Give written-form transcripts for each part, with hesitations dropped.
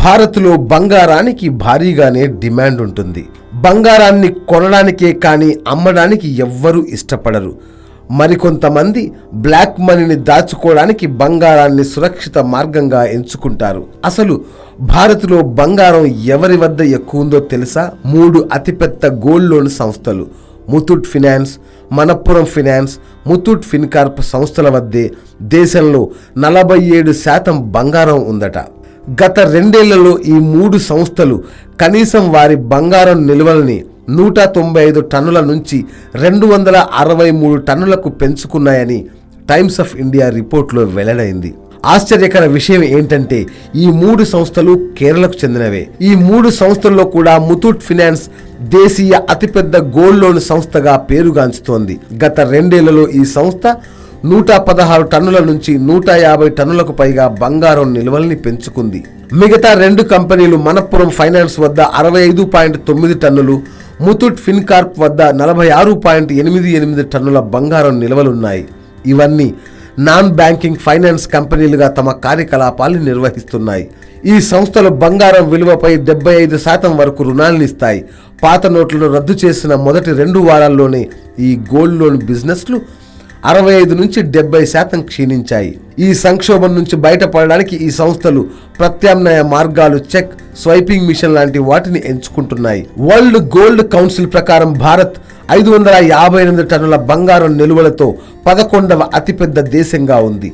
భారత్లో బంగారానికి భారీగానే డిమాండ్ ఉంటుంది. బంగారాన్ని కొనడానికే కానీ అమ్మడానికి ఎవ్వరూ ఇష్టపడరు. మరికొంతమంది బ్లాక్ మనీని దాచుకోవడానికి బంగారాన్ని సురక్షిత మార్గంగా ఎంచుకుంటారు. అసలు భారత్లో బంగారం ఎవరి వద్ద ఎక్కువ ఉందో తెలుసా? 3 అతిపెద్ద గోల్డ్ లోన్ సంస్థలు Muthoot finance, Manappuram finance, Muthoot Fincorp సంస్థల వద్దే దేశంలో 47% బంగారం ఉందట. గత 2 ఏళ్లలో ఈ 3 సంస్థలు కనీసం వారి బంగారం నిల్వల్ని 195 టన్నుల నుంచి 263 టన్నులకు పెంచుకున్నాయని టైమ్స్ ఆఫ్ ఇండియా రిపోర్ట్లో వెల్లడైంది. ఆశ్చర్యకర విషయం ఏంటంటే ఈ 3 సంస్థలు కేరళకు చెందినవే. ఈ 3 సంస్థల్లో కూడా ముతూట్ ఫినాన్స్ దేశీయ అతిపెద్ద గోల్డ్ లోన్ సంస్థగా పేరుగాంచుతోంది. గత 2 ఏళ్లలో ఈ సంస్థ 116 టన్నుల నుంచి 150 టన్నులకు పైగా బంగారం నిల్వల్ని పెంచుకుంది. మిగతా 2 కంపెనీలు మనప్పురం ఫైనాన్స్ వద్ద 65.9 టన్నులు, ముతూట్ ఫిన్కార్ప్ వద్ద 46.88 టన్నుల బంగారం నిల్వలున్నాయి. ఇవన్నీ నాన్ బ్యాంకింగ్ ఫైనాన్స్ కంపెనీలుగా తమ కార్యకలాపాలను నిర్వహిస్తున్నాయి. ఈ సంస్థలు బంగారం విలువపై 75% వరకు రుణాలనిస్తాయి. పాత నోట్లను రద్దు చేసిన మొదటి 2 వారాల్లోనే ఈ గోల్డ్ లోన్ బిజినెస్లు 65 నుంచి 70% క్షీణించాయి. ఈ సంక్షోభం నుంచి బయటపడడానికి ఈ సంస్థలు ప్రత్యామ్నాయ మార్గాలు, చెక్ స్వైపింగ్ మిషన్ లాంటి వాటిని ఎంచుకుంటున్నాయి. వరల్డ్ గోల్డ్ కౌన్సిల్ ప్రకారం భారత్ 558 టన్నుల బంగారం నిల్వలతో 11వ అతిపెద్ద దేశంగా ఉంది.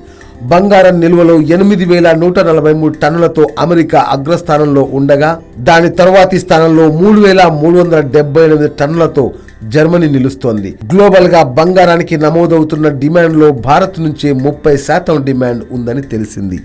బంగారం నిల్వలో 8143 టన్నులతో అమెరికా అగ్రస్థానంలో ఉండగా దాని తర్వాతి స్థానంలో 3378 టన్నులతో జర్మనీ నిలుస్తోంది. గ్లోబల్ గా బంగారానికి నమోదవుతున్న డిమాండ్ లో భారత్ నుంచే 30% డిమాండ్ ఉందని తెలిసింది.